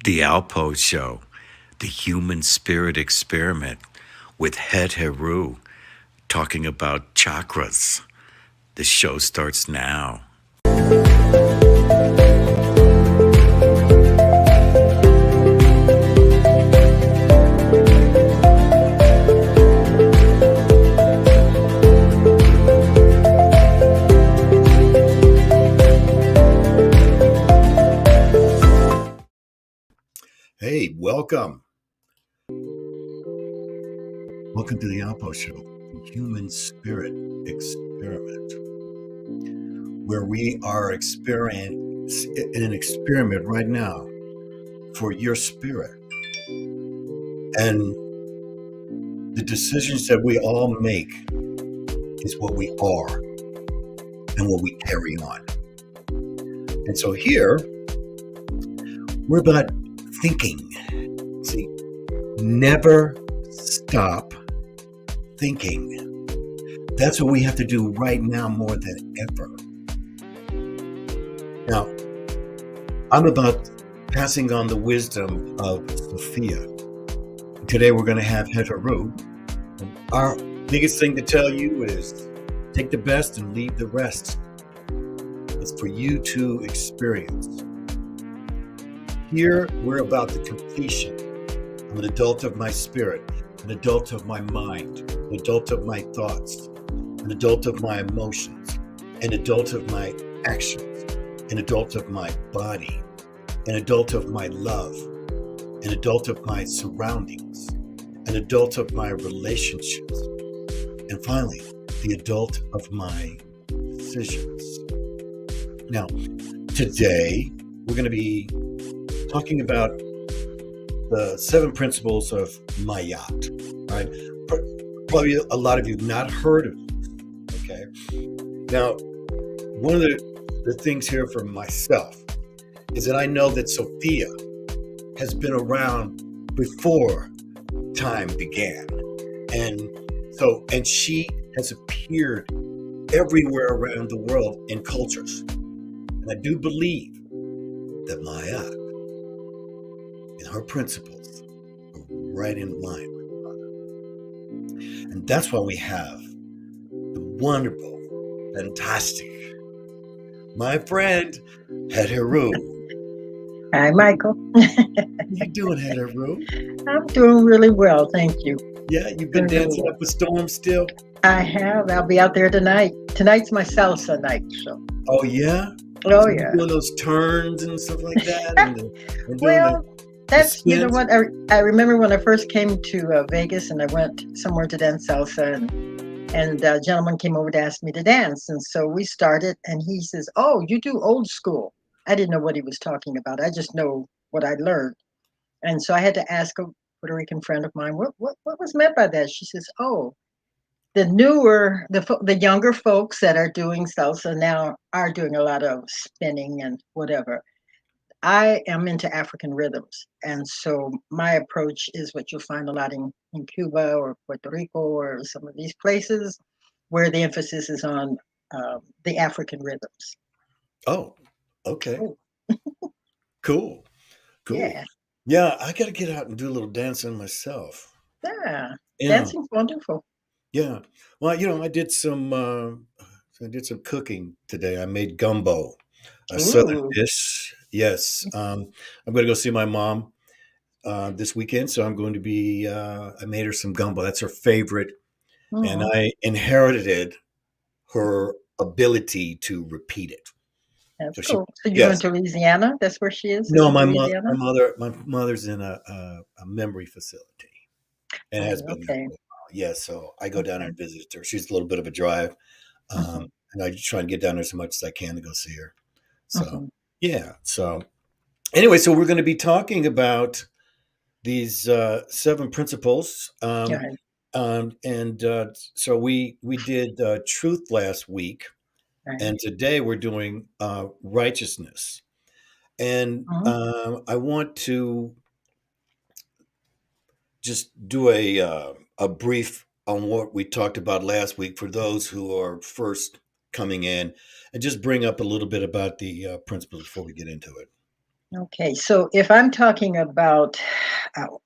The Alpo Show, the human spirit experiment with Het-Heru, talking about chakras. The show starts now. Hey, welcome. Welcome to the Alpo Show, the human spirit experiment, where we are in an experiment right now for your spirit. And the decisions that we all make is what we are and what we carry on. And so here, we're about thinking. See, never stop thinking. That's what we have to do right now more than ever. Now, I'm about passing on the wisdom of Sophia. Today we're going to have Het-Heru. Our biggest thing to tell you is take the best and leave the rest. It's for you to experience. Here, we're about the completion. I'm an adult of my spirit, an adult of my mind, an adult of my thoughts, an adult of my emotions, an adult of my actions, an adult of my body, an adult of my love, an adult of my surroundings, an adult of my relationships, and finally, the adult of my decisions. Now, today, we're going to be talking about the 7 principles of Mayat, right? Probably a lot of you have not heard of this, okay? Now, one of the things here for myself is that I know that Sophia has been around before time began. And she has appeared everywhere around the world in cultures. And I do believe that Mayat and her principles are right in line with one another. And that's why we have the wonderful, fantastic, my friend, Het-Heru. Hi, Michael. How you doing, Het-Heru? I'm doing really well, thank you. Yeah, you've been dancing up a storm still? I have. I'll be out there tonight. Tonight's my salsa night, so. Oh, yeah? Oh, So yeah. you're doing those turns and stuff like that? and doing Well, that's, you know spins? what, I remember when I first came to Vegas and I went somewhere to dance salsa and a gentleman came over to ask me to dance. And so we started and he says, oh, you do old school. I didn't know what he was talking about. I just know what I learned. And so I had to ask a Puerto Rican friend of mine, what was meant by that? She says, oh, the younger folks that are doing salsa now are doing a lot of spinning and whatever. I am into African rhythms. And so my approach is what you'll find a lot in Cuba or Puerto Rico or some of these places where the emphasis is on the African rhythms. Oh, okay. Oh, Cool. yeah. Yeah, I got to get out and do a little dancing myself. Yeah. Yeah, Dancing's wonderful. yeah. Well, I did some cooking today. I made gumbo, a southern Ooh. dish. Yes. I'm going to go see my mom this weekend, so I'm going to be. I made her some gumbo. That's her favorite, and Mhm. I inherited her ability to repeat it. That's So she, cool. So you went yes. to Louisiana? That's where she is No, in Louisiana? my mother's in a memory facility, and has Oh, been there okay. for a while. Yeah, so I go down there Okay. and visit her. She's a little bit of a drive, Mhm. and I try and get down there as much as I can to go see her. So Mhm. yeah. So anyway, so we're going to be talking about these 7 principles, Right. and so we did truth last week, Right. and today we're doing righteousness. And Mhm. I want to just do a brief on what we talked about last week for those who are first coming in, and just bring up a little bit about the principles before we get into it. Okay, so if I'm talking about,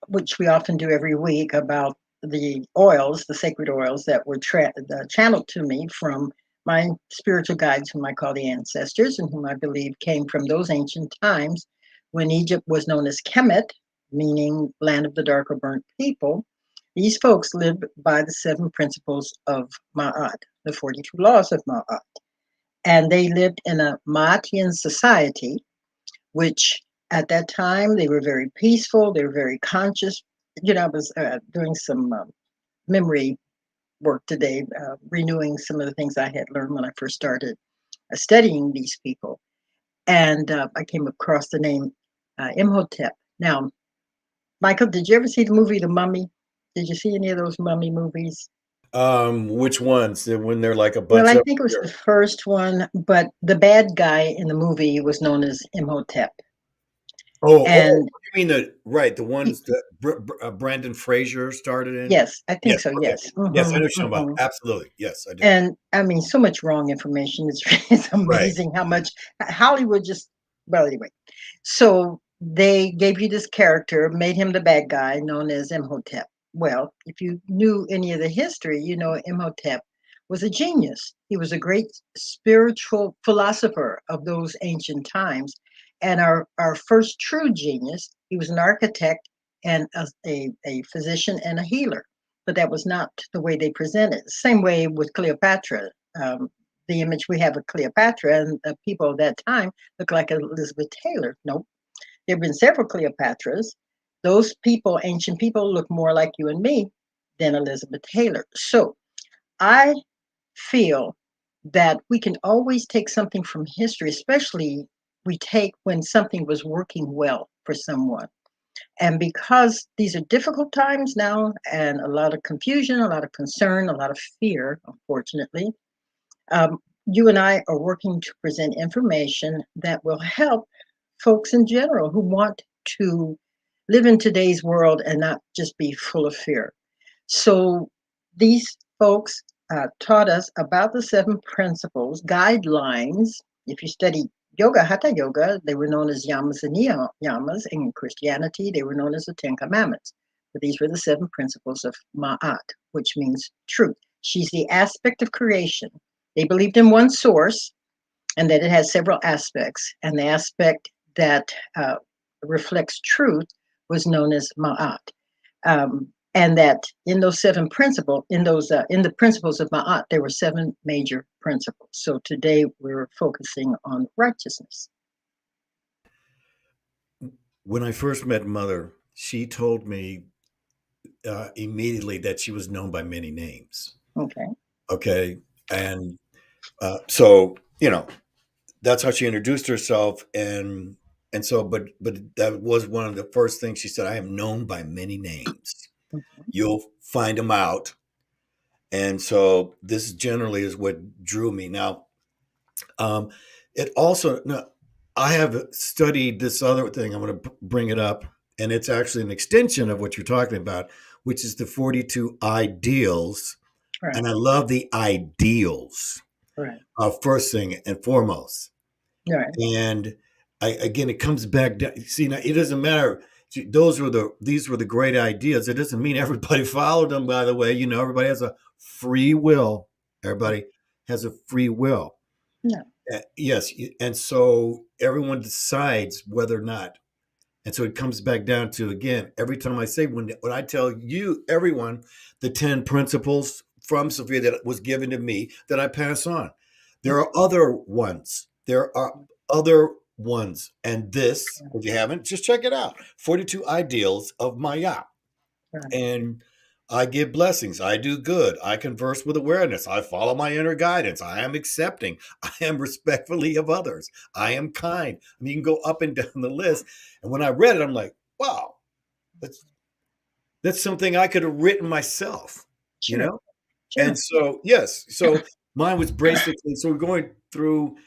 which we often do every week, about the oils, the sacred oils that were channeled to me from my spiritual guides, whom I call the ancestors, and whom I believe came from those ancient times when Egypt was known as Kemet, meaning land of the dark or burnt people. These folks lived by the seven principles of Ma'at, the 42 laws of Ma'at. And they lived in a Ma'atian society which at that time they were very peaceful, they were very conscious. I was doing some memory work today, renewing some of the things I had learned when I first started studying these people. And I came across the name Imhotep. Now, Michael, did you ever see the movie The Mummy? Did you see any of those mummy movies? Which ones? When they're like a Well, bunch I of think it was the here. first one, but the bad guy in the movie was known as Imhotep. Oh, And you mean the ones that Brandon Fraser started in? yes, I think Yes, so. okay. Yes. Yes, I Hmm. know what you're talking about. Hmm. Absolutely. Yes, I do. And I mean, so much wrong information. It's Right. amazing how much Hollywood just, well, anyway. So they gave you this character, made him the bad guy known as Imhotep. Well, if you knew any of the history, you know Imhotep was a genius. He was a great spiritual philosopher of those ancient times. And our first true genius, he was an architect and a physician and a healer, but that was not the way they presented. Same way with Cleopatra. The image we have of Cleopatra and the people of that time look like Elizabeth Taylor. Nope. There have been several Cleopatras. Those people, ancient people, look more like you and me than Elizabeth Taylor. So I feel that we can always take something from history, especially we take when something was working well for someone. And because these are difficult times now and a lot of confusion, a lot of concern, a lot of fear, unfortunately, um, you and I are working to present information that will help folks in general who want to live in today's world and not just be full of fear. So these folks taught us about the seven principles, guidelines. If you study yoga, hatha yoga, they were known as yamas and yamas. In Christianity, they were known as the Ten Commandments. But these were the seven principles of Ma'at, which means truth. She's the aspect of creation. They believed in one source and that it has several aspects. And the aspect that reflects truth was known as Ma'at. And that in those seven principles, in the principles of Ma'at, there were seven major principles. So today we're focusing on righteousness. When I first met Mother, she told me immediately that she was known by many names. Okay. Okay, and so that's how she introduced herself, and so but that was one of the first things she said. I am known by many names. Mhm. You'll find them out, and so this generally is what drew me. Now, um, it also now, I have studied this other thing. I'm going to bring it up, and it's actually an extension of what you're talking about, which is the 42 ideals. Right. And I love the ideals, Right. first thing and foremost. Right. And again, it comes back down. See, now it doesn't matter. These were the great ideas. It doesn't mean everybody followed them. By the way, everybody has a free will. Everybody has a free will. No. Yes, and so everyone decides whether or not. And so it comes back down to, again, every time I say, when I tell you, everyone, the 10 principles from Sophia that was given to me that I pass on. There are other ones. There are other ones. And this, if you haven't, just check it out. 42 Ideals of Maya. Right. And I give blessings. I do good. I converse with awareness. I follow my inner guidance. I am accepting. I am respectfully of others. I am kind. I mean, you can go up and down the list. And when I read it, I'm like, wow, that's that's something I could have written myself, you Sure. know? And Sure. so, yes, so mine was basically, so we're going through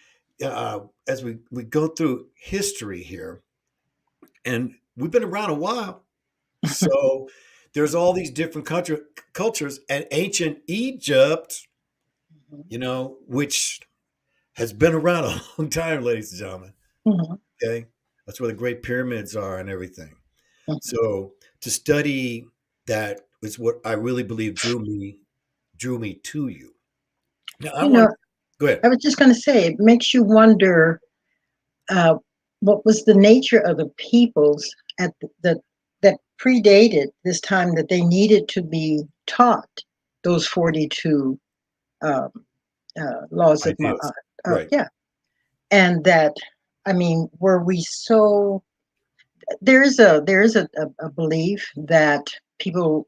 as we go through history here, and we've been around a while. So there's all these different cultures, and ancient Egypt, which has been around a long time, ladies and gentlemen. Mhm. Okay, That's where the Great Pyramids are and everything. Mhm. So to study that is what I really believe drew me to you. Now I You want know, to go ahead. I was just going to say, it makes you wonder uh, what was the nature of the peoples at that predated this time that they needed to be taught those 42 um, laws of Ideas. Ma'at. Right. Yeah, and that, I mean, were we so? There is a belief that people,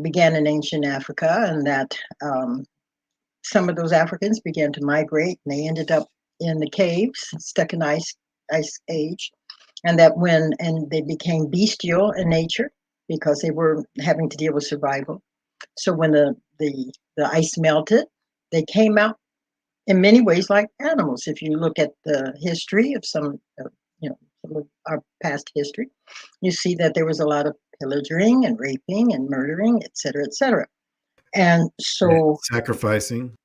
began in ancient Africa, and that some of those Africans began to migrate, and they ended up in the caves, stuck in ice age, and that and they became bestial in nature because they were having to deal with survival. So when the ice melted, they came out in many ways like animals. If you look at the history of some of our past history, you see that there was a lot of pillaging and raping and murdering, et cetera, et cetera. And Yeah. so, Sacrificing.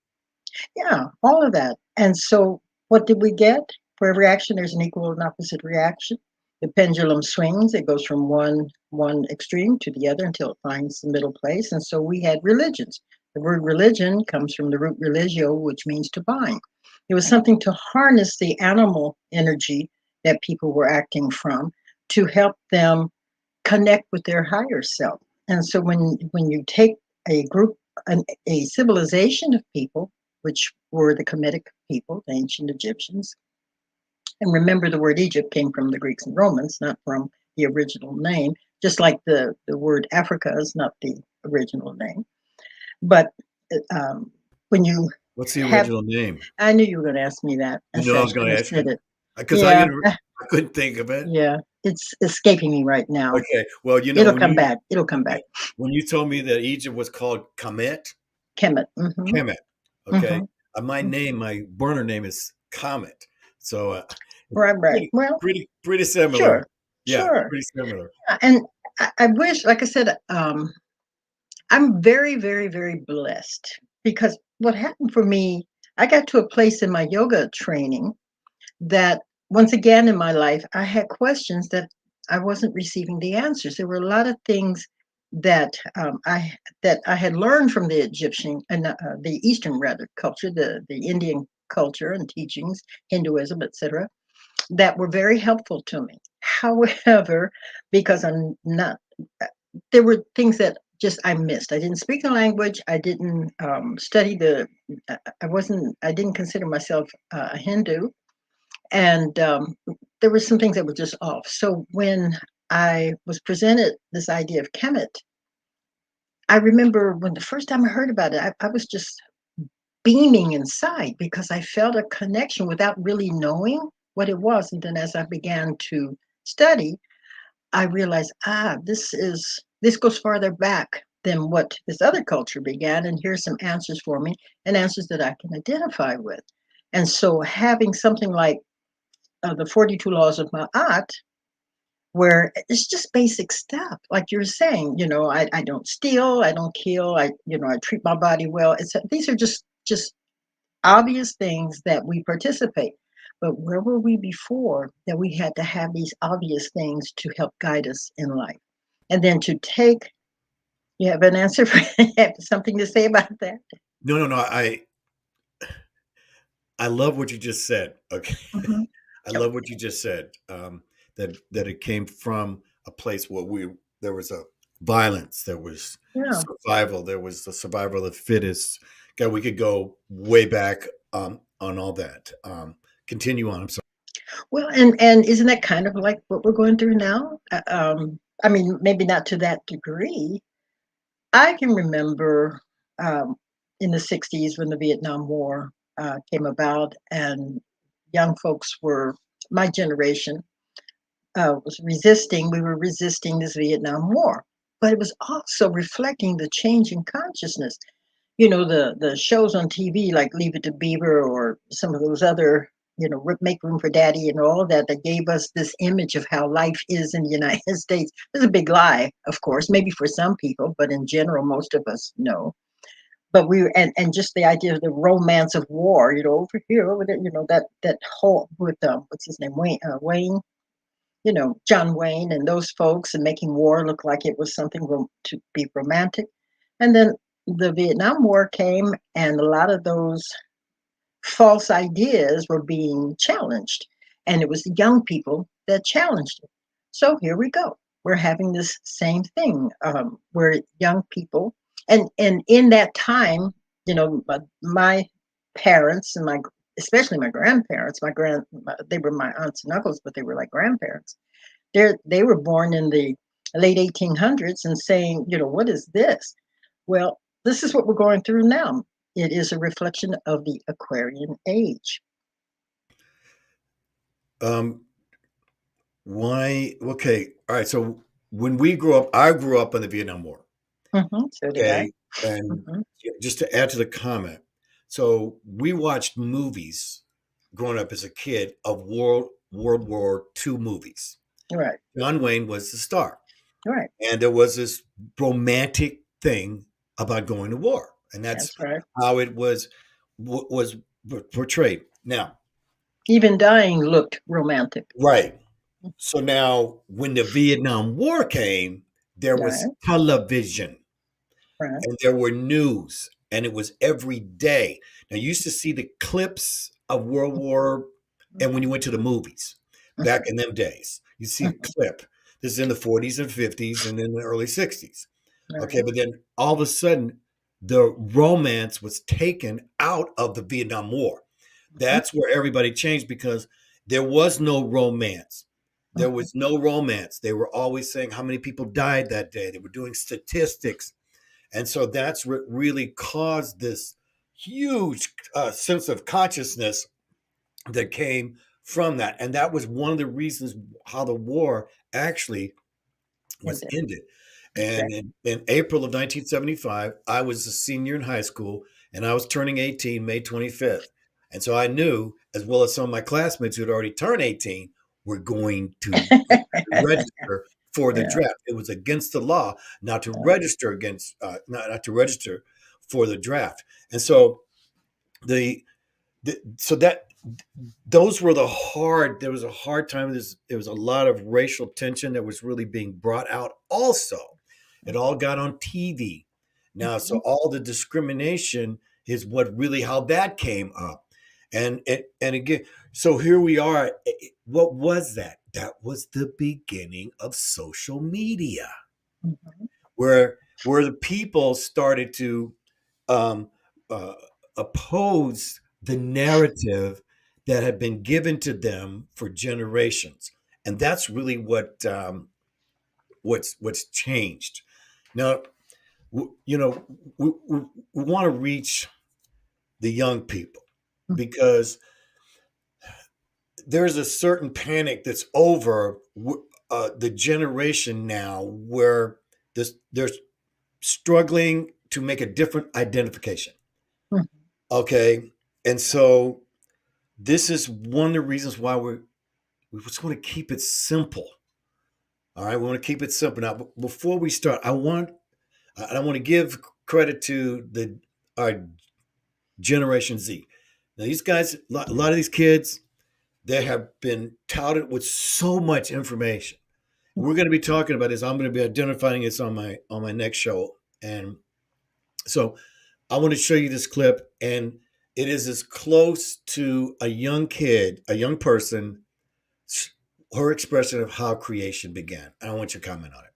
yeah, all of that. And so, what did we get? For every action, there's an equal and opposite reaction. The pendulum swings; it goes from one extreme to the other until it finds the middle place. And so, we had religions. The word religion comes from the root religio, which means to bind. It was something to harness the animal energy that people were acting from to help them connect with their higher self. And so when you take a group, a civilization of people, which were the Kemetic people, the ancient Egyptians, and remember the word Egypt came from the Greeks and Romans, not from the original name, just like the word Africa is not the original name. But um, when you What's the have, original name? I knew you were going to ask me that. I You said know, I I was going shouldn't to have ask you said it. because Yeah, I couldn't think of it. yeah, it's escaping me right now. Okay. Well, It'll come back. It'll come back. when you told me that Egypt was called Kemet. Mm-hmm. Kemet, okay, Mm-hmm. my name, my burner name is Comet, so it's Right, right. Well, pretty similar. sure, Yeah, sure. pretty similar. And I wish, like I said, I'm very, very, very blessed because what happened for me, I got to a place in my yoga training that once again in my life, I had questions that I wasn't receiving the answers. There were a lot of things that I had learned from the Egyptian and the Eastern rather culture, the Indian culture and teachings, Hinduism, etc., that were very helpful to me. However, because I'm not, there were things that just I missed. I didn't speak the language. I didn't study I didn't consider myself a Hindu. And there were some things that were just off. So when I was presented this idea of Kemet, I remember when the first time I heard about it, I was just beaming inside because I felt a connection without really knowing what it was. And then as I began to study, I realized, this goes farther back than what this other culture began. And here's some answers for me and answers that I can identify with. And so having something like the 42 laws of Ma'at, where it's just basic stuff, like you're saying, I don't steal, I don't kill, I treat my body well. These are just obvious things that we participate. But where were we before that we had to have these obvious things to help guide us in life? And then to take, you have an answer for have something to say about that? No, no, no. I love what you just said. Okay, Hmm. I Oh, love what you just said. That it came from a place where there was a violence, there was yeah. survival, there was the survival of the fittest. God, we could go way back on all that. Continue on. I'm sorry. Well, and isn't that kind of like what we're going through now? I mean, maybe not to that degree. I can remember um, in the 60s when the Vietnam War came about, and young folks were, my generation was resisting, we were resisting this Vietnam War. But it was also reflecting the change in consciousness. The shows on TV like Leave It to Beaver or some of those other, Make Room for Daddy and all that gave us this image of how life is in the United States. It's a big lie, of course, maybe for some people, but in general, most of us know. but we and just the idea of the romance of war, over here, over there, that whole with what's his name, Wayne, John Wayne and those folks, and making war look like it was something to be romantic. And then the Vietnam War came, and a lot of those false ideas were being challenged. And it was the young people that challenged it. So here we go. We're having this same thing where young people, and in that time, my parents and especially my grandparents, they were my aunts and uncles, but they were like grandparents. They were born in the late 1800s and saying, what is this? Well, this is what we're going through now. It is a reflection of the Aquarian age. Um, why? Okay, all right. So when we grew up, I grew up in the Vietnam War. So did I. Okay, and Hmm. just to add to the comment, so we watched movies growing up as a kid of World War II movies. Right, John Wayne was the star, right. and there was this romantic thing about going to war, and that's That's right. how it was portrayed. Now, Even dying looked romantic. right. So now, when the Vietnam War came, there was Right, television right. and there were news, and it was every day. Now, you used to see the clips of World War, and when you went to the movies back in them days, you see a Mhm. clip. This is in the 40s and 50s and in the early 60s. Okay, Right. but then all of a sudden, the romance was taken out of the Vietnam War. Mhm. That's where everybody changed because there was no romance. There Mhm. was no romance. They were always saying how many people died that day. They were doing statistics. And so that's what really caused this huge sense of consciousness that came from that. And that was one of the reasons how the war actually And was ended. And exactly. in April of 1975, I was a senior in high school and I was turning 18 May 25th. And so I knew, as well as some of my classmates who had already turned 18, were going to register for the Yeah. draft. It was against the law not to register not to register for the draft. And so so that those were there was a hard time. There was a lot of racial tension that was really being brought out also. It all got on TV now, so Mhm. all the discrimination is what really how that came up. And again, so here we are. What was that? That was the beginning of social media, Mhm. where the people started to um, uh, oppose the narrative that had been given to them for generations, and that's really what's changed. Now, you know, we want to reach the young people because there's a certain panic that's over the generation now where they're struggling to make a different identification. Mhm. Okay. And so this is one of the reasons why we just want to keep it simple. All right. We want to keep it simple. Now, before we start, I want to give credit to our Generation Z. Now, these guys, a lot of these kids, they have been touted with so much information. We're going to be talking about this. I'm going to be identifying this on my next show. And so I want to show you this clip, and it is as close to a young kid, a young person, her expression of how creation began. And I want your comment on it.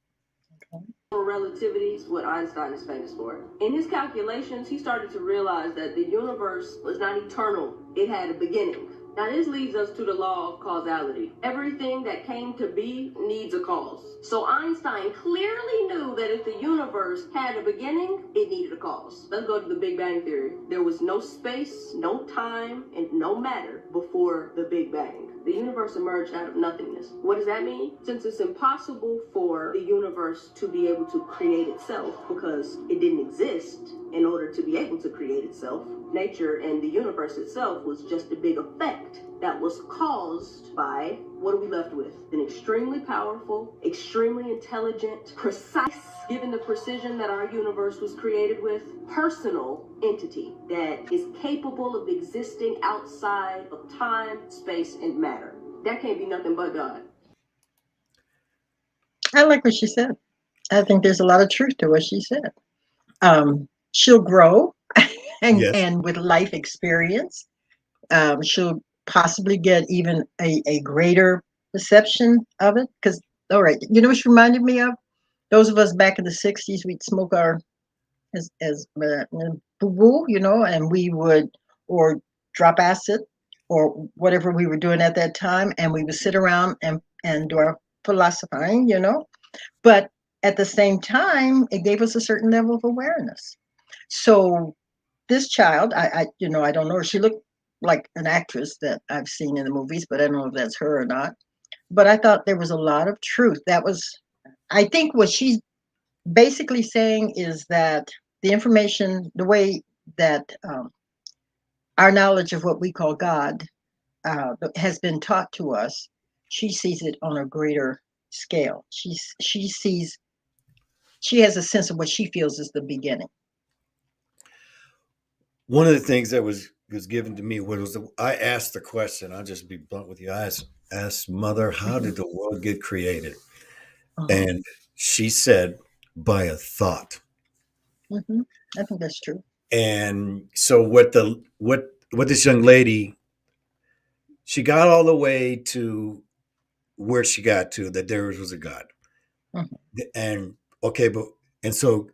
Relativity is what Einstein is famous for. In his calculations, he started to realize that the universe was not eternal, it had a beginning. Now, this leads us to the law of causality. Everything that came to be needs a cause. So, Einstein clearly knew that if the universe had a beginning, it needed a cause. Let's go to the Big Bang Theory. There was no space, no time, and no matter before the Big Bang. The universe emerged out of nothingness. What does that mean? Since it's impossible for the universe to be able to create itself because it didn't exist in order to be able to create itself, nature and the universe itself was just a big effect that was caused by what are we left with? An extremely powerful, extremely intelligent, precise, given the precision that our universe was created with, personal entity that is capable of existing outside of time, space, and matter. That can't be nothing but God. I like what she said. I think there's a lot of truth to what she said. She'll grow Yes. and with life experience, she'll possibly get even a greater perception of it. Because, all right, you know what she reminded me of? Those of us back in the 60s, we'd smoke our as boo, you know, and we would, or drop acid or whatever we were doing at that time, and we would sit around and do our philosophizing, you know. But at the same time, it gave us a certain level of awareness. So this child, you know, I don't know her. She looked like an actress that I've seen in the movies, but I don't know if that's her or not. But I thought there was a lot of truth. That was, I think, what she's basically saying is that the information, the way that our knowledge of what we call God has been taught to us, she sees it on a greater scale. She sees, she has a sense of what she feels is the beginning. One of the things that was given to me was I asked the question. I'll just be blunt with you. I asked Mother, how Mhm, did the world get created? mhm, And she said, by a thought. mhm. I think that's true. And so what this young lady, she got all the way to where she got to, that there was a God. Mhm, And okay, but and so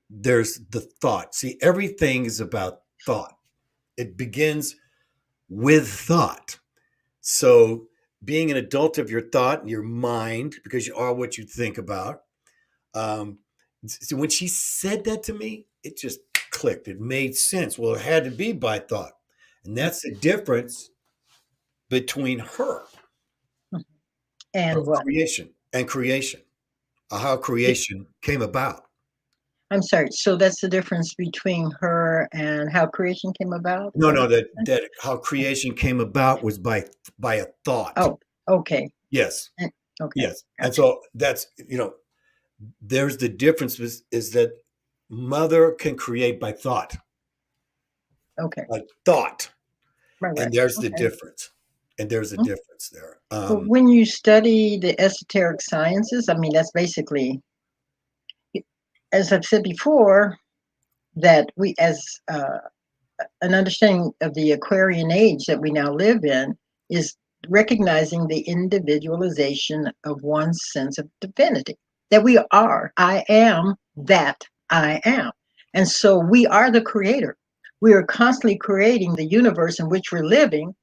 there's the thought. See, everything is about thought. It begins with thought. So being an adult of your thought, your mind, because you are what you think about. Um, so when she said that to me, it just clicked. It made sense. Well, it had to be by thought. And mhm, that's the difference between her mhm. And of what? creation, how Di- creation came about. I'm sorry. So that's the difference between her and how creation came about. Is No, that no, what that you're saying? that how creation came about was by a thought. Oh, okay. Yes, Eh, Okay. yes. And Gotcha. so that's, there's the difference is that mother can create Okay. by thought, Right. Right. and there's the Okay. difference, and there's a Mm. difference there. But when you study the esoteric sciences, I mean, that's basically, as I've said before, that we, as an understanding of the Aquarian age that we now live in, is recognizing the individualization of one's sense of divinity. That we are, I am that I am. And so we are the creator. We are constantly creating the universe in which we're living,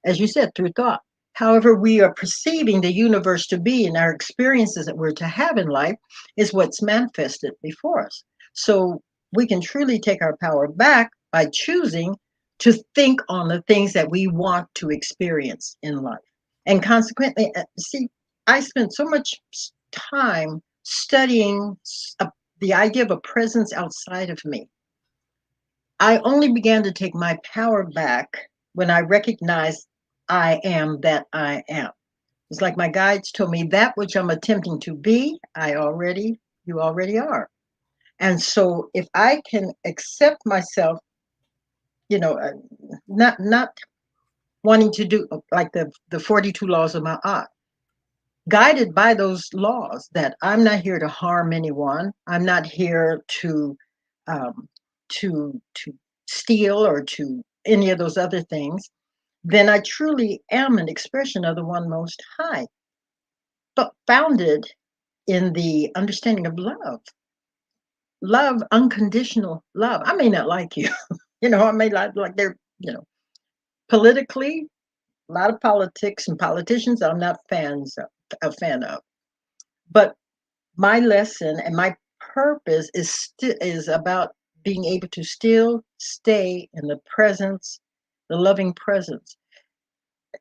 as you said, through thought. However, we are perceiving the universe to be, and our experiences that we're to have in life is what's manifested before us. So we can truly take our power back by choosing to think on the things that we want to experience in life. And consequently, see, I spent so much time studying the idea of a presence outside of me. I only began to take my power back when I recognized I am that I am. It's like my guides told me that which I'm attempting to be, you already are. And so if I can accept myself, you know, not wanting to do like the 42 laws of Ma'at, guided by those laws that I'm not here to harm anyone. I'm not here um, to steal or to any of those other things. Then I truly am an expression of the One Most High, but founded in the understanding of love, unconditional love. I may not like you, you know, I may like they're, you know, politically, a lot of politics and politicians I'm not a fan of. But my lesson and my purpose is about being able to still stay in the presence, the loving presence.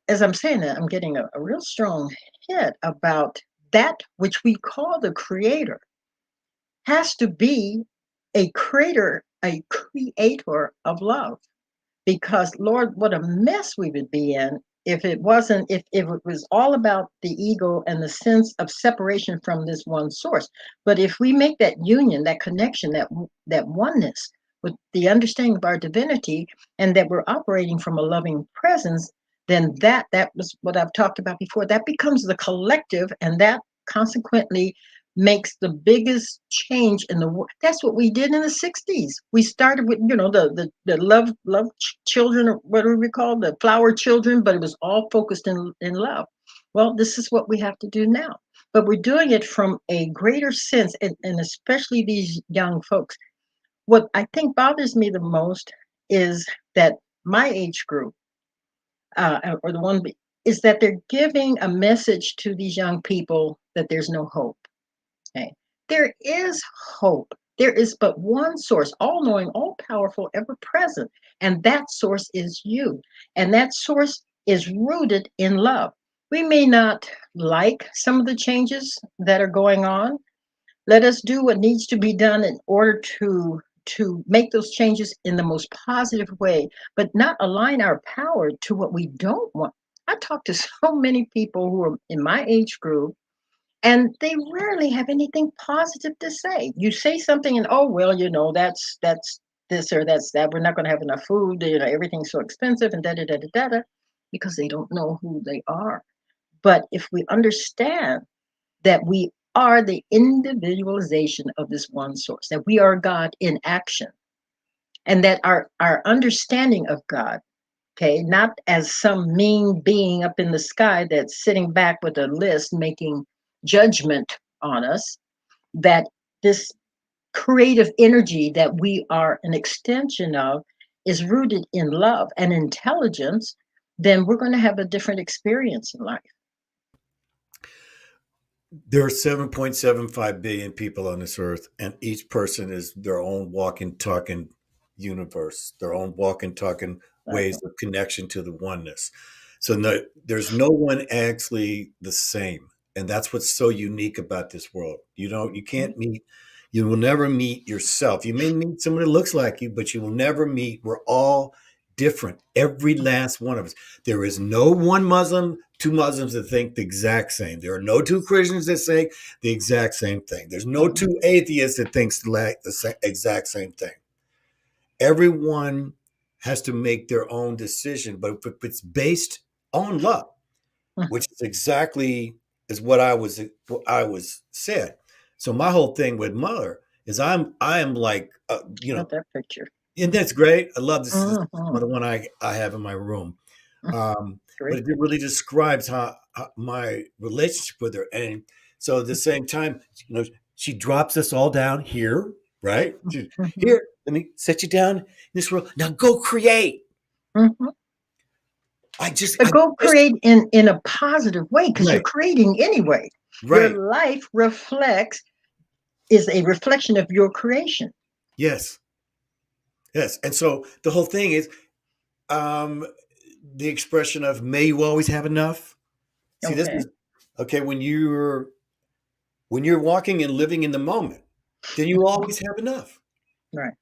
As I'm saying that, I'm getting a real strong hit about that which we call the creator has to be a creator of love. Because Lord, what a mess we would be in if it wasn't, if it was all about the ego and the sense of separation from this one source. But if we make that union, that connection, that oneness with the understanding of our divinity, and that we're operating from a loving presence, then that was what I've talked about before. That becomes the collective, and that consequently makes the biggest change in the world. That's what we did in the 60s. We started with, the love children, or whatever we call the flower children, but it was all focused in love. Well, this is what we have to do now. But we're doing it from a greater sense, and especially these young folks. What I think bothers me the most is that my age group, or the one, is that they're giving a message to these young people that there's no hope. Okay. There is hope. There is but one source, all knowing, all powerful, ever present. And that source is you. And that source is rooted in love. We may not like some of the changes that are going on. Let us do what needs to be done in order to make those changes in the most positive way, but not align our power to what we don't want. I talk to so many people who are in my age group, and they rarely have anything positive to say. You say something, and oh well, that's this or that's that. We're not going to have enough food. Everything's so expensive, and da da da da da da, because they don't know who they are. But if we understand that we are the individualization of this one source, that we are God in action, and that our understanding of God, okay, not as some mean being up in the sky that's sitting back with a list making judgment on us, that this creative energy that we are an extension of is rooted in love and intelligence, then we're going to have a different experience in life. There are 7.75 billion people on this earth, and each person is their own walking, talking universe, their own walking, talking ways of connection to the oneness. So no, there's no one actually the same. And that's what's so unique about this world. You can't meet, you will never meet yourself. You may meet someone that looks like you, but you will never meet. We're all different. Every last one of us. There is no one Muslim, two Muslims that think the exact same. There are no two Christians that say the exact same thing. There's no two atheists that thinks the exact same thing. Everyone has to make their own decision, but if it's based on love, which is exactly is what I was said. So my whole thing with Mother is I am like Not that picture. and that's great. I love this. This is Mhm. the one I have in my room. But Great. it really describes how my relationship with her. And so at the same time, she drops us all down here, right? Mhm. Here, let me set you down in this world. Now go create. Mhm. I just, But I go just, create in a positive way, because you're right, creating anyway. Your right. life is a reflection of your creation. Yes, yes. And so the whole thing is um, the expression of may you always have enough. See, this Okay. is okay when you're walking and living in the moment, then you always have enough. Right.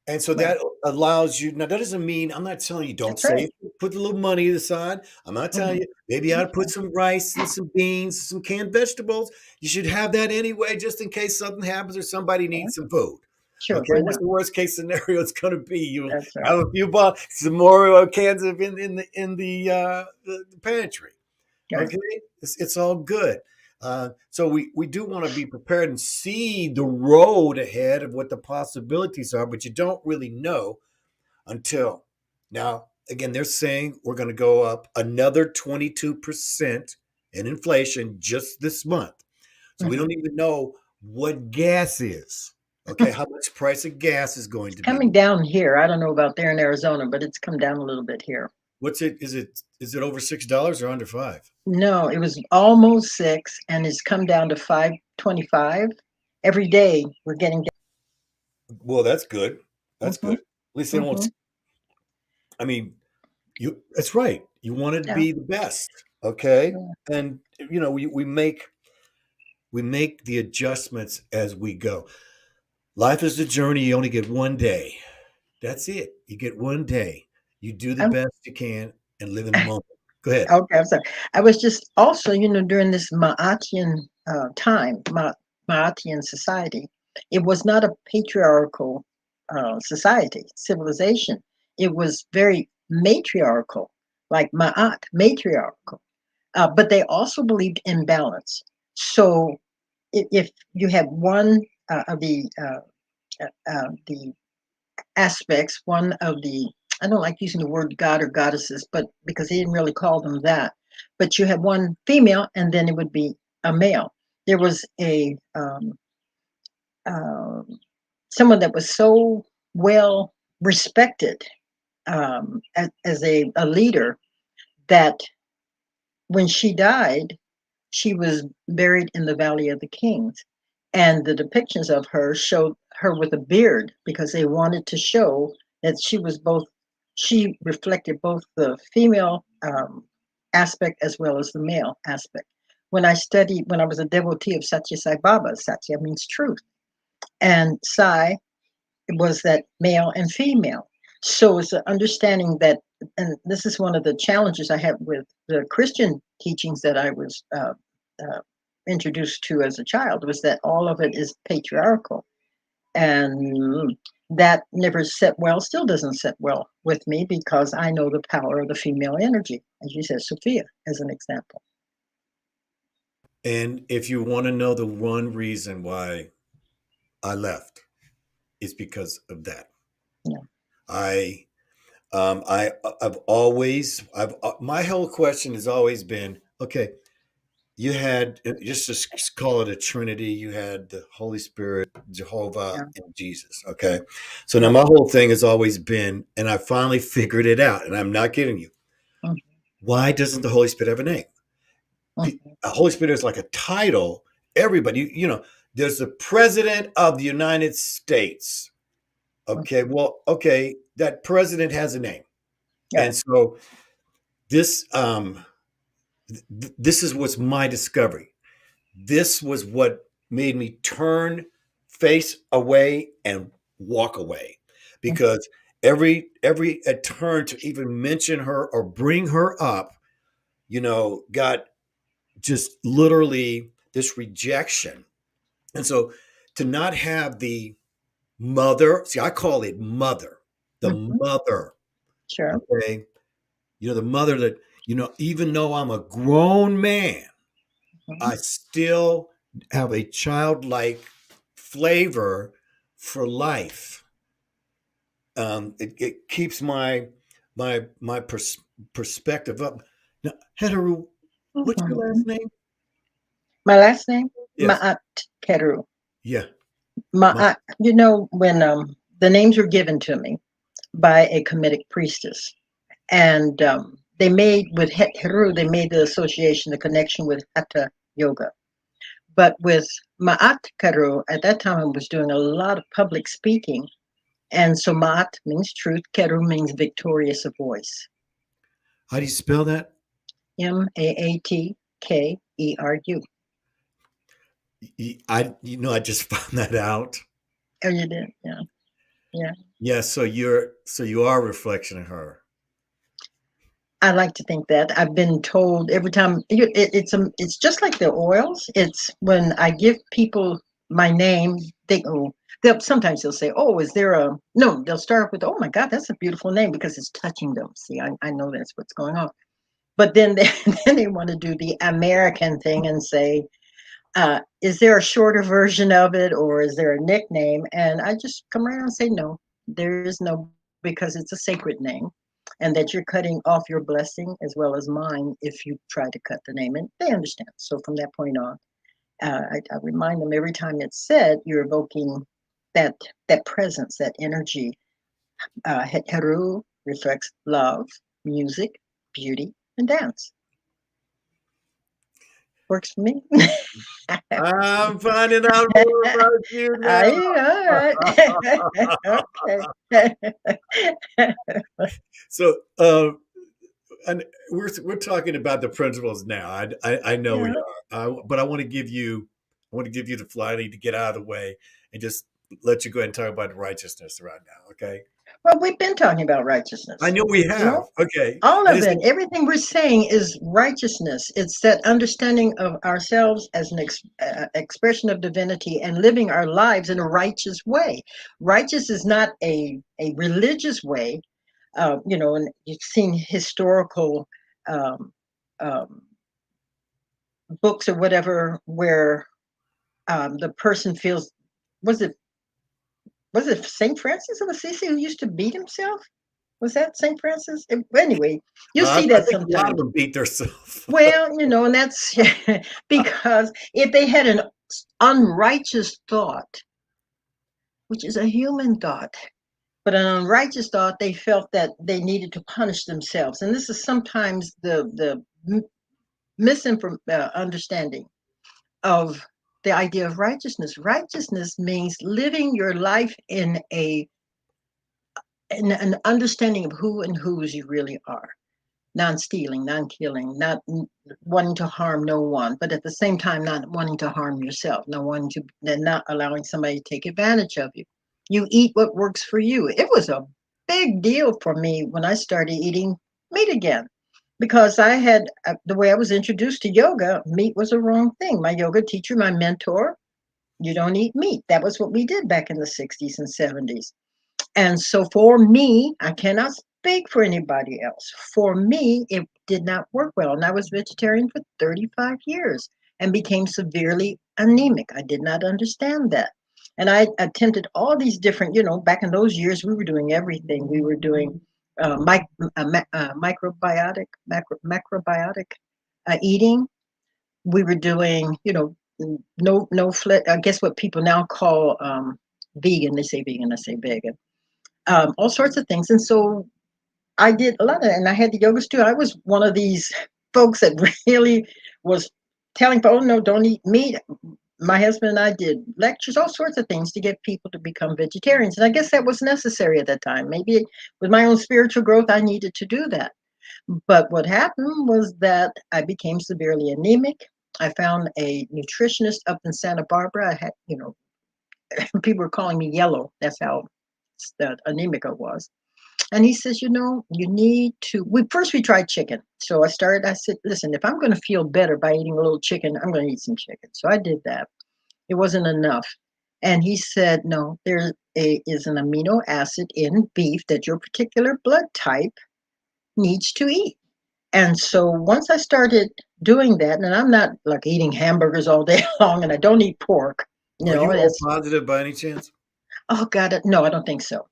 And so Right. that allows you. Now, that doesn't mean I'm not telling you don't That's right. save, put a little money aside. I'm not telling Mhm. you maybe I'd put some rice and some beans, some canned vegetables. You should have that anyway, just in case something happens or somebody Yeah. needs some food. Sure. Okay, Why what's not? the worst case scenario it's going to be? You That's right. have a few some more cans of in the pantry. Right. Okay, it's all good. So we do want to be prepared and see the road ahead of what the possibilities are, but you don't really know until now. Again, they're saying we're going to go up another 22% in inflation just this month. So we Mhm. don't even know what gas is. Okay, how much price of gas is going It's to be? coming down here. I don't know about there in Arizona, but it's come down a little bit here. What's it? Is it over $6 or under five? No, it was almost 6, and it's come down to 5.25. Every day we're getting down. Well, that's good. That's good. Mhm. At least they won't. Mhm. I mean, that's right. You want it to Yeah. be the best, okay? Yeah. And we make the adjustments as we go. Life is a journey. You only get one day. That's it. You get one day. You do the I'm best you can and live in the moment. Go ahead. Okay, I'm sorry. I was just also, during this Maatian time, Maatian society, it was not a patriarchal society, civilization. It was very matriarchal, like Ma'at, matriarchal. But they also believed in balance. So if you have one of the aspects, one of the, I don't like using the word god or goddesses, but because he didn't really call them that. But you have one female, and then it would be a male. There was a um, someone that was so well respected as a leader that when she died, she was buried in the Valley of the Kings. And the depictions of her showed her with a beard because they wanted to show that she reflected both the female aspect as well as the male aspect. When I was a devotee of Satya Sai Baba, Satya means truth, and Sai was that male and female. So it's an understanding that, and this is one of the challenges I have with the Christian teachings that I was uh, introduced to as a child, was that all of it is patriarchal. And that never set well, still doesn't set well with me because I know the power of the female energy, as you said, Sophia, as an example. And if you want to know the one reason why I left, it's because of that. Yeah. I I've always I've my whole question has always been, okay, you had, just to call it a trinity, you had the Holy Spirit, Jehovah, Yeah. and Jesus. Okay. So now Right. my whole thing has always been, and I finally figured it out, and I'm not kidding you. Mhm. Why doesn't the Holy Spirit have a name? Mhm. A Holy Spirit is like a title. Everybody, there's the president of the United States. Okay. Well, okay, that president has a name. Right. And so this this is what's my discovery. This was what made me turn, face away, and walk away, Mhm. because every turn to even mention her or bring her up, got just literally this rejection. And so to not have the mother, see, I call it mother, the Mhm. mother, Sure. okay? The mother that, even though I'm a grown man, Mhm. I still have a childlike flavor for life. It keeps my perspective up. Now, Het-Heru, what's your last Mhm. name? My last name, Yes. Ma'at Keru. Yeah. My, When the names were given to me by a Kemetic priestess, and they made the association, the connection with Hatha Yoga. But with Ma'at Keru, at that time I was doing a lot of public speaking. And so Ma'at means truth, Keru means victorious of voice. how do you spell that? Maatkeru. I just found that out. Oh, you did? Yeah. Yeah. Yeah. So you are a reflection of her. I like to think that. I've been told every time it's just like the oils. It's when I give people my name, sometimes they'll say, "Oh, is there a no?" They'll start with, "Oh my God, that's a beautiful name," because it's touching them. See, I know that's what's going on. But then they then they want to do the American thing and say, "Is there a shorter version of it, or is there a nickname?" And I just come around and say, "No, there is no, because it's a sacred name, and that you're cutting off your blessing as well as mine if you try to cut the name." And they understand. So from that point on, I remind them every time it's said, you're evoking that that presence, that energy. Het-Heru reflects love, music, beauty, and dance. Works for me. I'm finding out more about you Are now. you all right? Okay. So, and we're talking about the principles now. I know Yeah. we are, but I want to give you the fly. I need to get out of the way and just let you go ahead and talk about righteousness right now. Okay. Well, we've been talking about righteousness. I know we You have. know, Okay. all I of just it, everything we're saying is righteousness. It's that understanding of ourselves as an expression of divinity and living our lives in a righteous way. Righteous is not a religious way. And you've seen historical um, um, books or whatever where the person feels, was it was it Saint Francis of Assisi who used to beat himself? Was that Saint Francis? Anyway, you see I that think a lot of sometimes. them beat themselves. Well, and that's because if they had an unrighteous thought, which is a human thought, but an unrighteous thought, they felt that they needed to punish themselves. And this is sometimes the misunderstanding of the idea of righteousness. Righteousness means living your life in an understanding of who and whose you really are. Non-stealing, non-killing, not wanting to harm no one, but at the same time not wanting to harm yourself, not wanting to, and not allowing somebody to take advantage of you. You eat what works for you. It was a big deal for me when I started eating meat again, because I had the way I was introduced to yoga. Meat was a wrong thing. My yoga teacher, my mentor, you don't eat meat. That was what we did back in the 60s and 70s. And so for me, I cannot speak for anybody else. For me, it did not work well. And I was vegetarian for 35 years and became severely anemic. I did not understand that. And I attempted all these different, back in those years, we were doing everything. We were doing macrobiotic eating. We were doing, no flesh. I guess what people now call vegan. They say vegan, I say vegan, all sorts of things. And so I did a lot of it, and I had the yoga studio. I was one of these folks that really was telling people, oh, no, don't eat meat. My husband and I did lectures, all sorts of things to get people to become vegetarians. And I guess that was necessary at that time. Maybe with my own spiritual growth, I needed to do that. But what happened was that I became severely anemic. I found a nutritionist up in Santa Barbara. I had, people were calling me yellow. That's how anemic I was. And he says, you need to. We tried chicken. So I said, listen, if I'm going to feel better by eating a little chicken, I'm going to eat some chicken. So I did that. It wasn't enough. And he said, no, is an amino acid in beef that your particular blood type needs to eat. And so once I started doing that, and I'm not like eating hamburgers all day long, and I don't eat pork, Are you all it's, positive by any chance? oh God, no, I don't think so.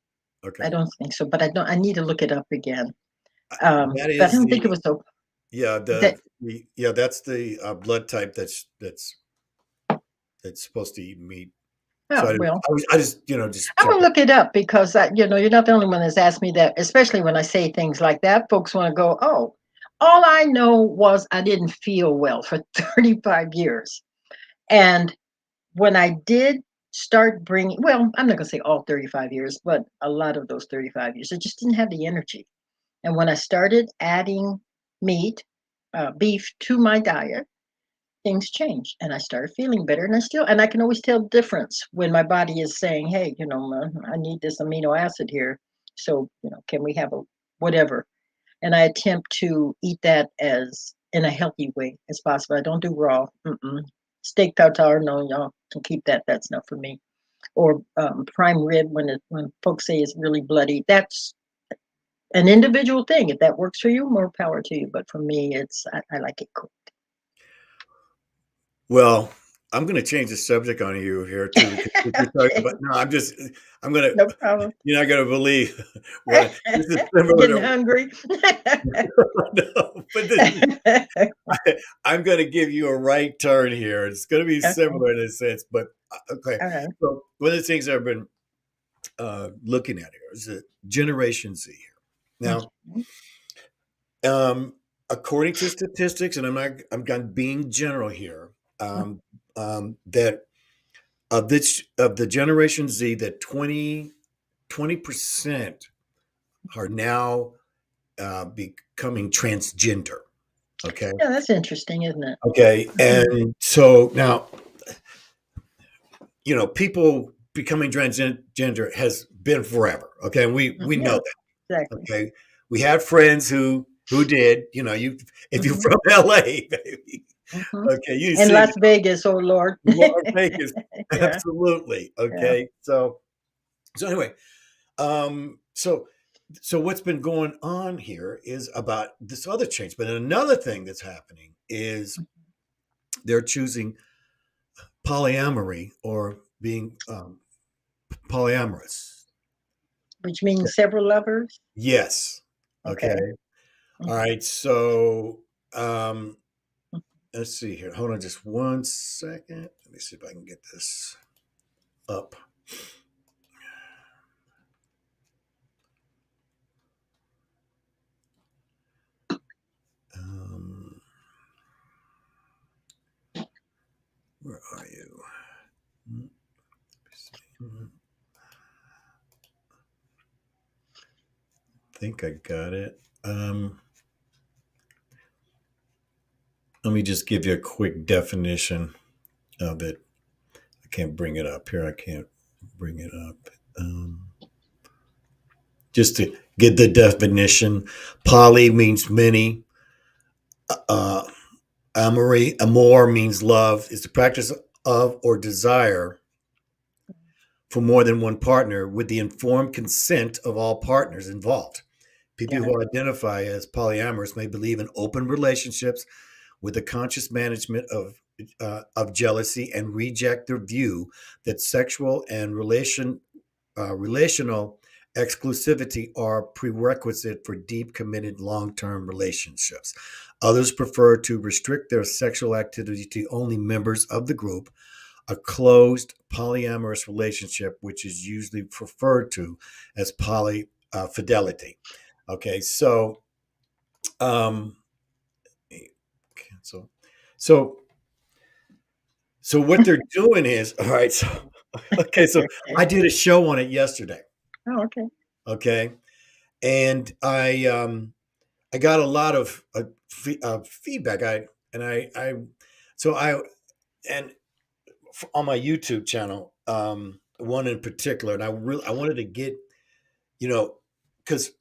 I Okay. don't think so, but I need to look it up again. That But I is don't think it the was so yeah, that. that's the blood type that's supposed to eat meat. So Oh, well, I just, just I'm gonna checking. look it up because you're not the only one that's asked me that. Especially when I say things like that, folks want to go, "Oh, all I know was I didn't feel well for 35 years." And when I did start bringing, well, I'm not gonna say all 35 years, but a lot of those 35 years, I just didn't have the energy. And when I started adding meat, beef to my diet, things changed and I started feeling better. And I can always tell the difference when my body is saying, hey, I need this amino acid here. So, can we have a whatever? And I attempt to eat that as in a healthy way as possible. I don't do raw. Steak tartare, no, y'all can keep that. That's not for me. Or prime rib when folks say it's really bloody. That's an individual thing. If that works for you, more power to you. But for me, I like it cooked. Well, I'm going to change the subject on you here too, because what you're talking Okay, about. No, I'm going to, no problem. you're not going to believe this is similar Getting to, hungry. no, but I'm going to give you a right turn here. It's going to be Okay. similar in a sense, but okay. All right. So one of the things I've been looking at here is the Generation Z here. Now, Okay. according to statistics, and I'm being general here, that of the Generation Z, that 20% are now becoming transgender. Okay. Yeah, that's interesting, isn't it? Okay. Mhm. And so now, people. becoming transgender has been forever. Okay, and we know Yeah, that. exactly. Okay, we have friends who did. You know, you if you're Hmm. from LA, baby. Hmm. Okay, you And see Las Vegas, oh Lord. Las Vegas, Yeah, absolutely. yeah. Okay, so anyway, so what's been going on here is about this other change. But another thing that's happening is they're choosing polyamory or being polyamorous. Which means several lovers. Yes. Okay. Okay. All Mhm. right. So um, let's see here. Hold on just one second. Let me see if I can get this up. Um, where are you? I think I got it. Let me just give you a quick definition of it. I can't bring it up here. I can't bring it up. Just to get the definition, poly means many. Uh, amor means love. Is the practice of or desire for more than one partner with the informed consent of all partners involved. People Yeah. who identify as polyamorous may believe in open relationships with a conscious management of jealousy and reject their view that sexual and relational exclusivity are prerequisite for deep, committed, long-term relationships. Others prefer to restrict their sexual activity to only members of the group, a closed polyamorous relationship, which is usually referred to as poly fidelity. Okay, so um, cancel. So what they're doing is all right. So okay, so Okay. I did a show on it yesterday. Oh, okay. Okay, and I got a lot of feedback. I so I and on my YouTube channel, one in particular, and I wanted to get because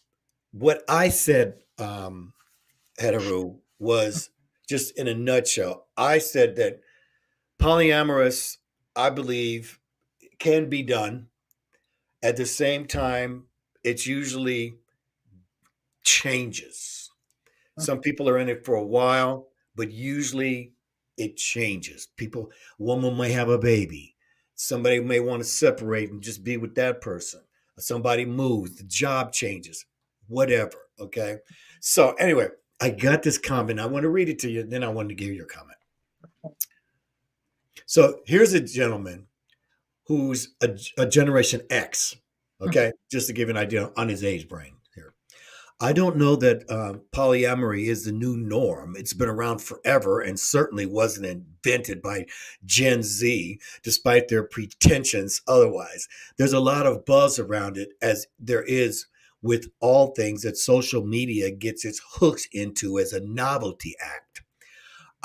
what I said, Het-Heru, was just in a nutshell. I said that polyamorous, I believe, can be done. At the same time, it's usually changes. Some people are in it for a while, but usually it changes. People, a woman may have a baby. Somebody may want to separate and just be with that person. Somebody moves, the job changes, whatever. Okay. So, anyway, I got this comment. I want to read it to you, then I want to give you your comment. So, here's a gentleman who's a Generation X. Okay. Just to give you an idea on his age brain here. I don't know that polyamory is the new norm. It's been around forever and certainly wasn't invented by Gen Z, despite their pretensions otherwise. There's a lot of buzz around it, as there is with all things that social media gets its hooks into as a novelty act.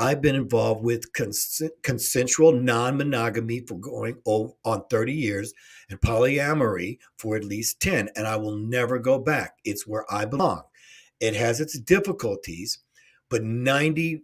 I've been involved with consensual non monogamy for going on 30 years and polyamory for at least 10, and I will never go back. It's where I belong. It has its difficulties, but 90%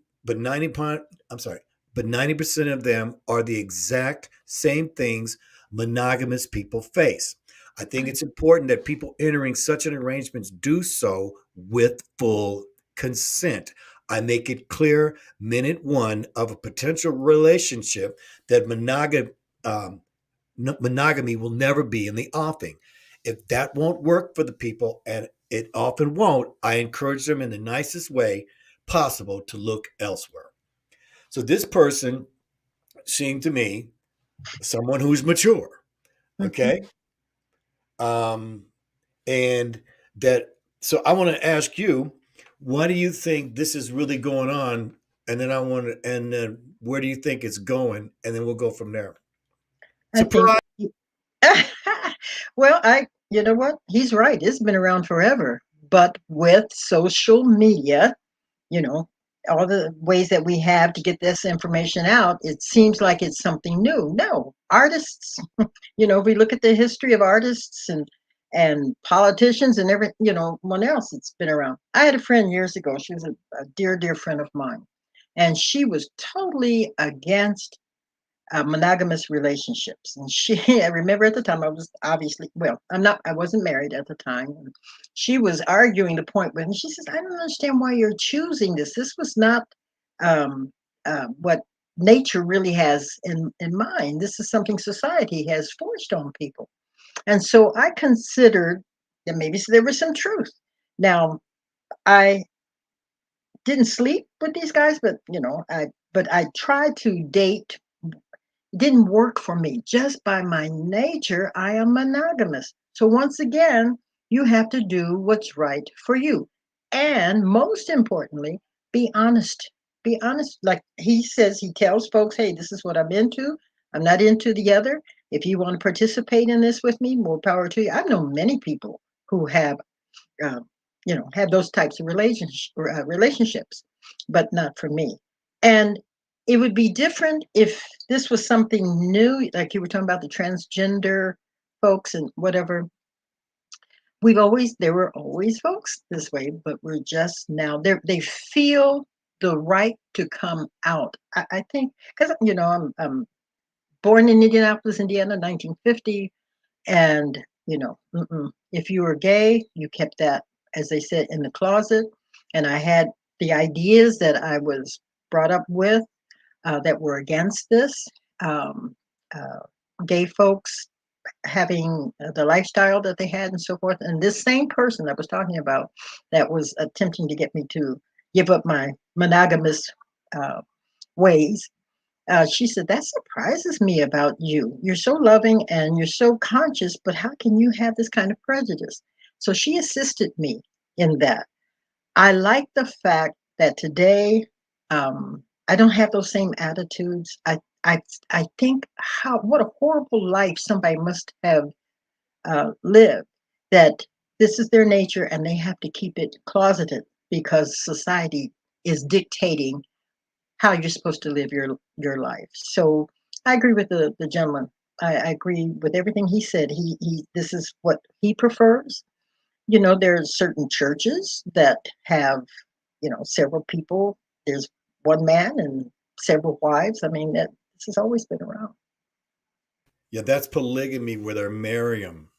of them are the exact same things monogamous people face. I think it's important that people entering such an arrangement do so with full consent. I make it clear minute one of a potential relationship that monogamy will never be in the offing. If that won't work for the people, and it often won't, I encourage them in the nicest way possible to look elsewhere. So this person seemed to me someone who's mature, Mhm. okay? Um, and that, so I want to ask you, why do you think this is really going on? And then and then where do you think it's going? And then we'll go from there. I think, Surprise! well, you know what? He's right. It's been around forever. But with social media, you know, all the ways that we have to get this information out, it seems like it's something new. No, artists. We look at the history of artists and politicians and one else that's been around. I had a friend years ago. She was a dear, dear friend of mine, and she was totally against monogamous relationships. And I remember at the time, I was obviously, well, I wasn't married at the time. And she was arguing the point with me. She says, I don't understand why you're choosing this. This was not um, what nature really has in mind. This is something society has forced on people. And so I considered that maybe there was some truth. Now, I didn't sleep with these guys, but I tried to date. Didn't work for me. Just by my nature, I am monogamous. So once again, you have to do what's right for you. And most importantly, be honest. Be honest. Like he says, he tells folks, hey, this is what I'm into. I'm not into the other. If you want to participate in this with me, more power to you. I've known many people who uh, have those types of relationships, but not for me. And it would be different if this was something new, like you were talking about the transgender folks and whatever. There were always folks this way, but we're just now, they feel the right to come out. I think, because, I'm born in Indianapolis, Indiana, 1950. And, if you were gay, you kept that, as they said, in the closet. And I had the ideas that I was brought up with that were against this. Um, uh, Gay folks having the lifestyle that they had and so forth. And this same person I was talking about that was attempting to get me to give up my monogamous uh, ways, she said, that surprises me about you. You're so loving and you're so conscious, but how can you have this kind of prejudice? So she assisted me in that. I like the fact that today I don't have those same attitudes. I think what a horrible life somebody must have lived, that this is their nature and they have to keep it closeted because society is dictating how you're supposed to live your life. So I agree with the gentleman. I agree with everything he said. He this is what he prefers. There are certain churches that have, several people. There's one man and several wives. I mean, that this has always been around. Yeah, that's polygamy where they're marry 'em,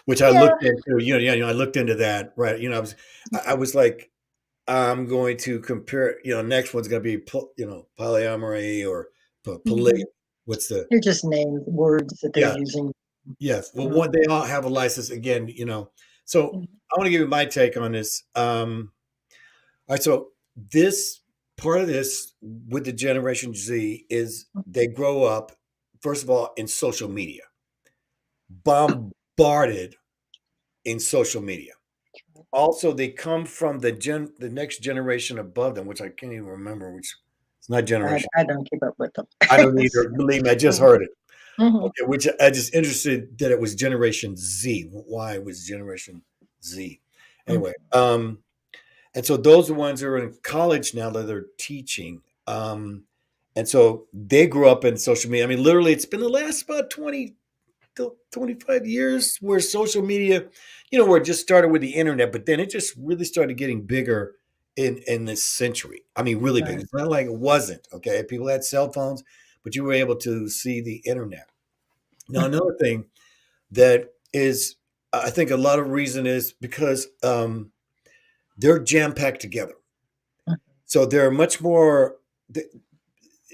which I Yeah. looked into. I looked into that. Right. I was like, I'm going to compare. Next one's going to be polyamory or polygamy. Mhm. What's the They're just named words that they're yeah. using. Yes. Well, Mhm. one they all have a license again. So I want to give you my take on this. All right. So this part of this with the Generation Z is they grow up first of all in social media, bombarded in social media. Also, they come from the next generation above them, which I can't even remember. Which it's not generation. I don't keep up with them. I don't either. Believe me, I just heard it. Mhm. Okay, which I just interested that it was Generation Z. Why it was Generation Z? Mhm. Anyway, and so those are the ones who are in college now that they're teaching. And so they grew up in social media. I mean, literally, it's been the last about 20 to 25 years where social media, where it just started with the internet, but then it just really started getting bigger in this century. I mean, really big. Right. It's not like it wasn't, okay? People had cell phones, but you were able to see the internet. Now, another thing that is, I think a lot of reason is because they're jam packed together. So they're much more.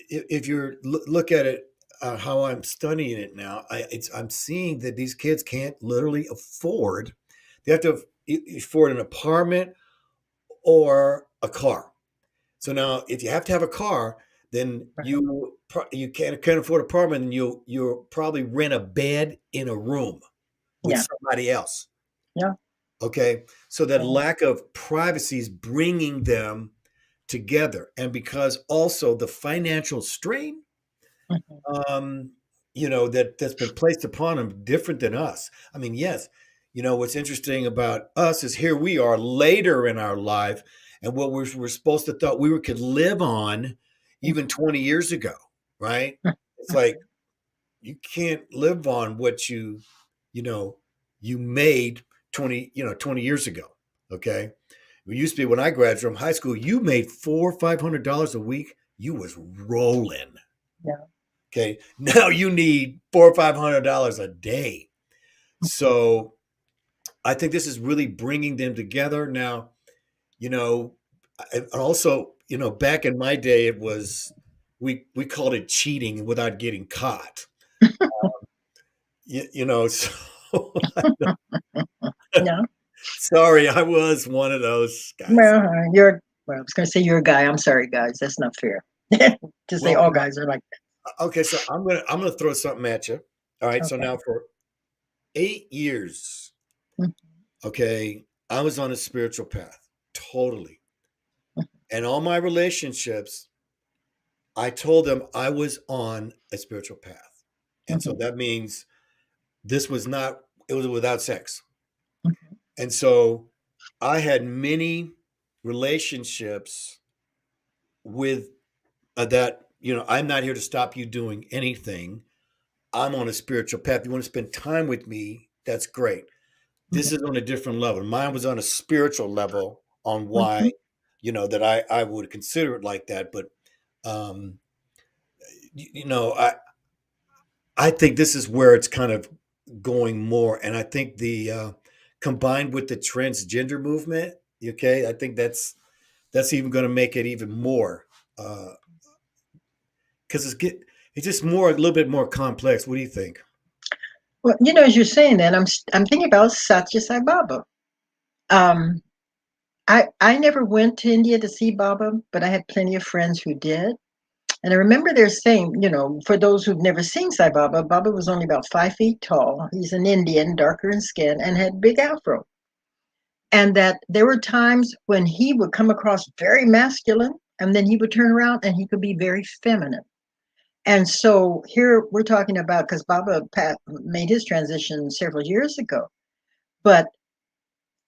If you look at it, how I'm studying it now, I'm seeing that these kids can't literally afford. They have to afford an apartment or a car. So now, if you have to have a car, then Right. you can't afford an apartment, and you'll probably rent a bed in a room with Yeah. somebody else. Yeah. Okay, so that Yeah. lack of privacy is bringing them together, and because also the financial strain, Mhm. um, that's been placed upon them different than us. I mean, yes, what's interesting about us is here we are later in our life, and what we're supposed to thought we could live on even 20 years ago, right? It's like Mhm. you can't live on what you know you made 20 years ago. Okay, it used to be when I graduated from high school, you made $400-500 a week. You was rolling. Yeah. Okay, now you need $400-500 a day. So I think this is really bringing them together now. You know, and also, back in my day, it was we called it cheating without getting caught. So Yeah. sorry, I was one of those guys. Well, I was going to say you're a guy. I'm sorry, guys. That's not fair. To say Well, all now, guys are like okay, so I'm gonna throw something at you. All right, that. so Okay. now for 8 years, Mhm. okay, I was on a spiritual path, totally, and all my relationships, I told them I was on a spiritual path, and so Mhm. that means this was not. It was without sex, Mhm. and so I had many relationships with that. I'm not here to stop you doing anything. I'm on a spiritual path. You want to spend time with me? That's great. This Mhm. is on a different level. Mine was on a spiritual level on why, Mhm. that I would consider it like that. But, um, I think this is where it's kind of going more. And I think combined with the transgender movement, okay, I think that's even going to make it even more, because it's just a little bit more complex. What do you think? Well, as you're saying that, I'm thinking about Satya Sai Baba. Um, I never went to India to see Baba, but I had plenty of friends who did. And I remember they're saying, for those who've never seen Sai Baba, Baba was only about 5 feet tall. He's an Indian, darker in skin, and had big afro. And that there were times when he would come across very masculine, and then he would turn around and he could be very feminine. And so here we're talking about, because Baba made his transition several years ago, but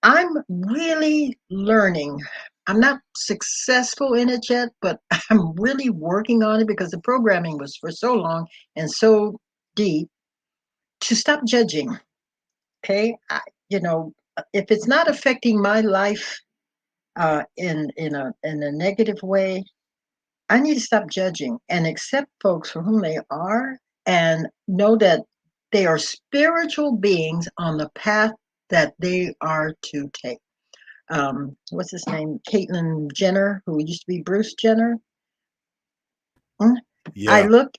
I'm really learning. I'm not successful in it yet, but I'm really working on it because the programming was for so long and so deep to stop judging. Okay. You know, if it's not affecting my life in a negative way, I need to stop judging and accept folks for whom they are and know that they are spiritual beings on the path that they are to take. What's his name? Caitlyn Jenner, who used to be Bruce Jenner. Mm, I Yeah. look,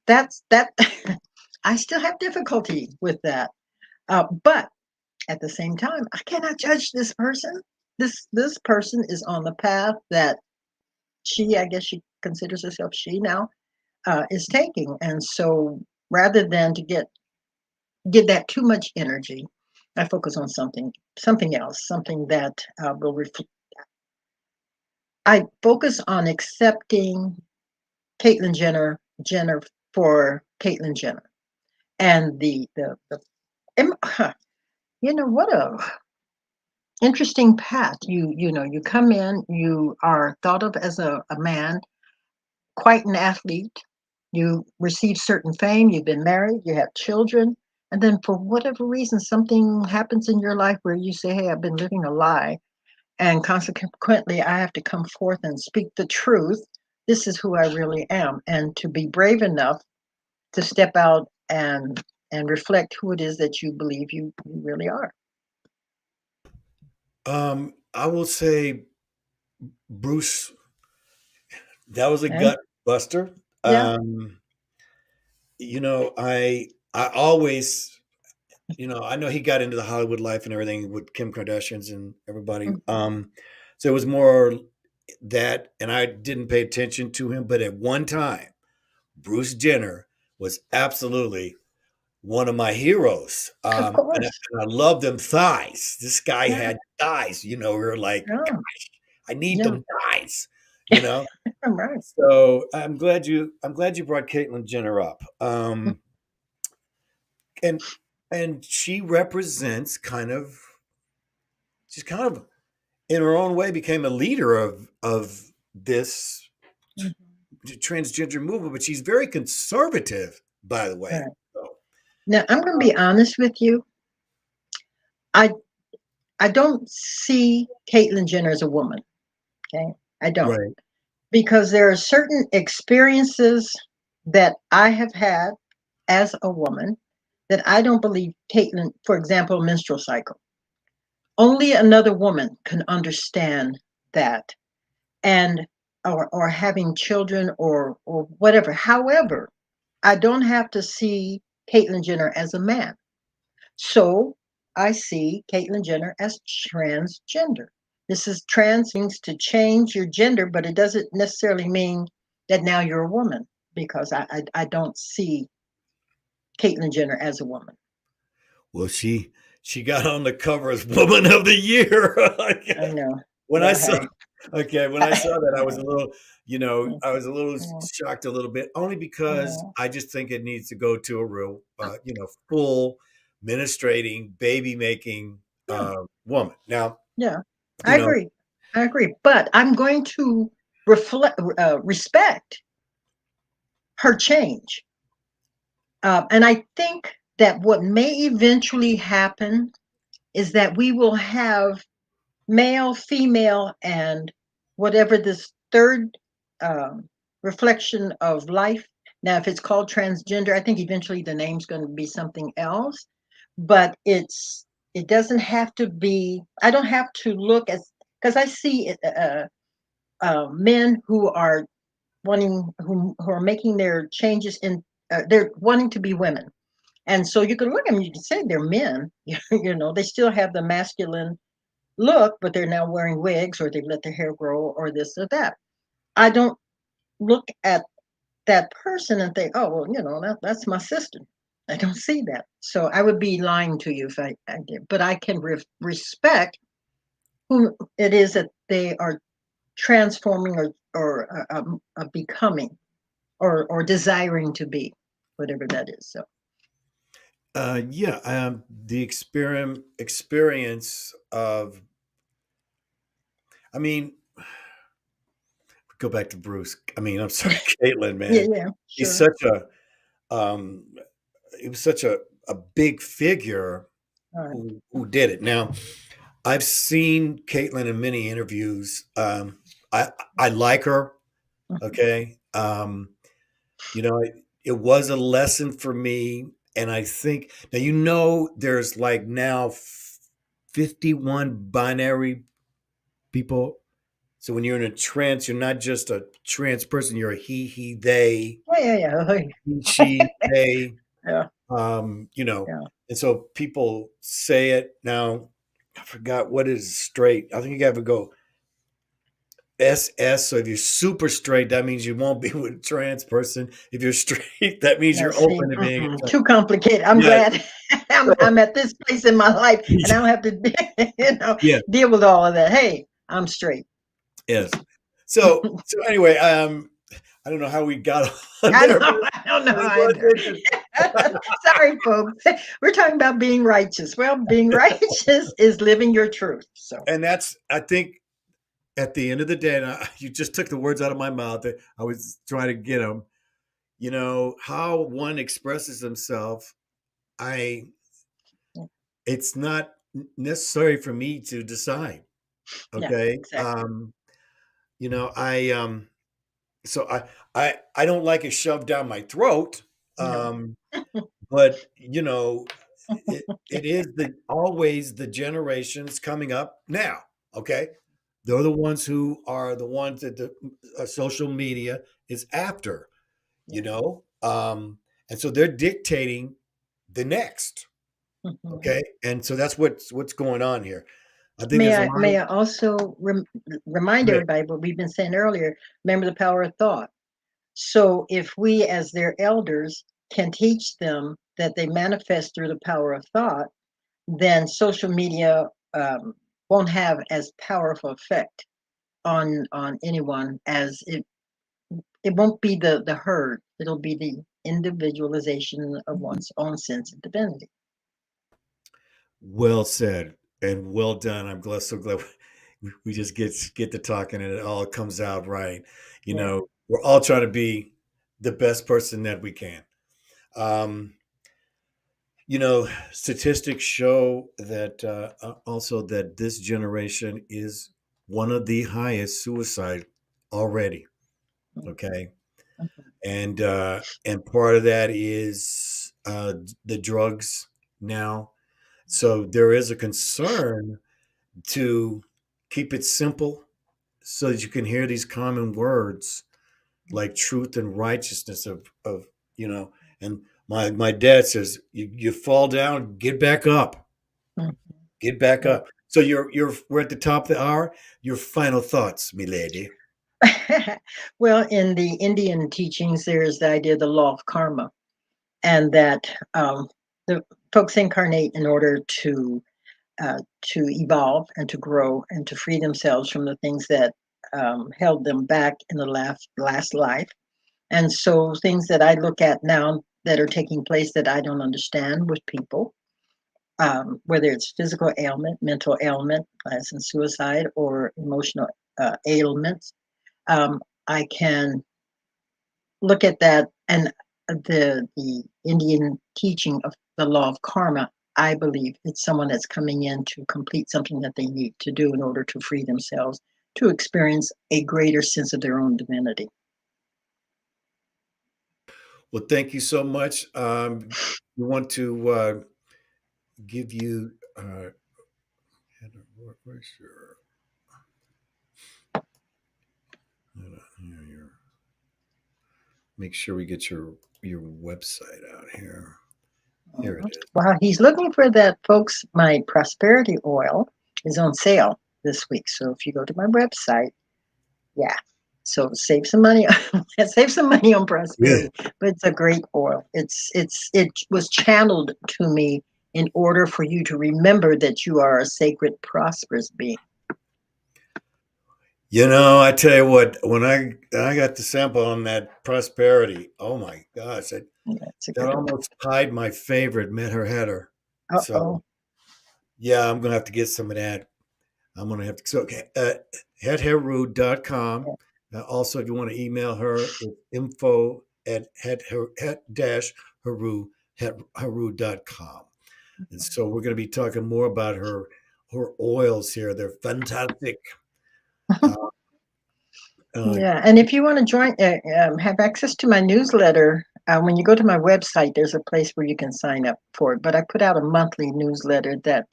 that's that. I still have difficulty with that. But at the same time, I cannot judge this person. This person is on the path that I guess she considers herself she now, is taking. And so rather than to give that too much energy, I focus on something else, something that will reflect. I focus on accepting Caitlyn Jenner for Caitlyn Jenner, and the what a interesting path. You come in, you are thought of as a man, quite an athlete. You receive certain fame, you've been married, you have children, and then for whatever reason, something happens in your life where you say, "Hey, I've been living a lie." And consequently, I have to come forth and speak the truth. This is who I really am. And to be brave enough to step out and reflect who it is that you believe you really are. I will say, Bruce, that was a Okay? gut buster. Yeah. I always, I know he got into the Hollywood life and everything with Kim Kardashians and everybody. Mhm. So it was more that, and I didn't pay attention to him, but at one time, Bruce Jenner was absolutely one of my heroes. Of course. And I love them thighs. This guy Yeah. had thighs, we were like, Yeah. gosh, I need Yeah. them thighs, you know? I'm right. So I'm glad you brought Caitlyn Jenner up. And she represents she's kind of in her own way became a leader of this Mhm. transgender movement, but she's very conservative. by the way. Right. So, Now, I'm going to be honest with you. I I don't see Caitlyn Jenner as a woman. Okay, I don't, right. because there are certain experiences that I have had as a woman that I don't believe Caitlyn. For example, menstrual cycle. Only another woman can understand that, and or having children or whatever. However, I don't have to see Caitlyn Jenner as a man. So I see Caitlyn Jenner as transgender. This is trans means to change your gender, but it doesn't necessarily mean that now you're a woman, because I don't see Caitlyn Jenner as a woman. Well, she got on the cover as Woman of the Year. I know. When I Well, saw hey. okay, when I saw that, I was a Yeah, little, yeah, I was a little yeah, shocked a little bit, only because yeah, I just think it needs to go to a real, full ministrating, baby making yeah, woman. Now, yeah. you I know, agree. I agree. But I'm going to respect her change. And I think that what may eventually happen is that we will have male, female, and whatever this third um, reflection of life. Now, if it's called transgender, I think eventually the name's going to be something else. But it doesn't have to be. I don't have to look as, because I see men who are who are making their changes in. They're wanting to be women, and so you can look at them. You can say they're men. They still have the masculine look, but they're now wearing wigs, or they've let their hair grow, or this or that. I don't look at that person and think, oh, well, that's my sister. I don't see that. So I would be lying to you if I did. But I can respect who it is that they are transforming, or becoming, or desiring to be, whatever that is. So, yeah, the experience of, I mean, go back to Bruce. I mean, I'm sorry, Caitlin, yeah, man. yeah, He's sure. such um, he was such a big figure All right. who did it. Now, I've seen Caitlin in many interviews. I like her. Okay. It was a lesson for me, and I think now there's like now 51 binary people. So when you're in a trance, you're not just a trans person. You're a he, they, Yeah, yeah, he, she, they. yeah, Um, you know, yeah, and so people say it now. I forgot what is straight. I think you got to go SS. So if you're super straight, that means you won't be with a trans person. If you're straight, that means no, you're see, open to being a trans. too complicated. I'm Yeah. glad I'm So, I'm at this place in my life, and I don't have to yeah. deal with all of that. Hey, I'm straight. Yes. So anyway, I don't know how we got on I there, know. but I don't know we got either. there 'cause- Sorry, folks. We're talking about being righteous. Well, being righteous is living your truth. So, and that's, I think, at the end of the day, and you just took the words out of my mouth that I was trying to get them. How one expresses himself, I it's not necessary for me to decide. yeah, Okay. exactly. I so I don't like it shoved down my throat. No. But it is always the generations coming up now. Okay. They're the ones who are the ones that the social media is after, Yeah. and so they're dictating the next. Mhm. Okay, and so that's what's going on here. I think May there's a I lot may of I also remind yeah, everybody what we've been saying earlier? Remember the power of thought. So if we, as their elders, can teach them that they manifest through the power of thought, then social media won't have as powerful effect on anyone, as it won't be the herd. It'll be the individualization of one's own sense of divinity. well said and well done. I'm so glad we just get to talking and it all comes out right. Yeah, We're all trying to be the best person that we can. Um, statistics show that also that this generation is one of the highest suicide already. Okay, and part of that is the drugs now. So there is a concern to keep it simple so that you can hear these common words like truth and righteousness of you know and my dad says you fall down, get back up, Mhm. get back Yeah. up. So we're at the top of the hour. Your final thoughts, milady. Well, in the Indian teachings, there's the idea of the law of karma, and that the folks incarnate in order to evolve and to grow and to free themselves from the things that held them back in the last life. And so, things that I look at now that are taking place that I don't understand with people, whether it's physical ailment, mental ailment, as in suicide, or emotional ailments, I can look at that and the Indian teaching of the law of karma. I believe it's someone that's coming in to complete something that they need to do in order to free themselves to experience a greater sense of their own divinity. Well, thank you so much. We want to give you where's your make sure we get your website out here. Here it is. While he's looking for that, folks, my prosperity oil is on sale this week. So if you go to my website, yeah. So save some money, save some money on Yeah. prosperity. But it's a great oil. It was channeled to me in order for you to remember that you are a sacred, prosperous being. I tell you what, when I got the sample on that prosperity, oh my gosh, Yeah, it's a that good one. almost tied my favorite, met her header. So Uh-oh. yeah, I'm gonna have to get some of that. I'm gonna have to. So okay, het-heru.com. Yeah. Also, if you want to email her, it's info at het-heru.com. And so we're going to be talking more about her oils here. They're fantastic. Uh, Yeah, and if you want to join, have access to my newsletter, when you go to my website, there's a place where you can sign up for it. But I put out a monthly newsletter that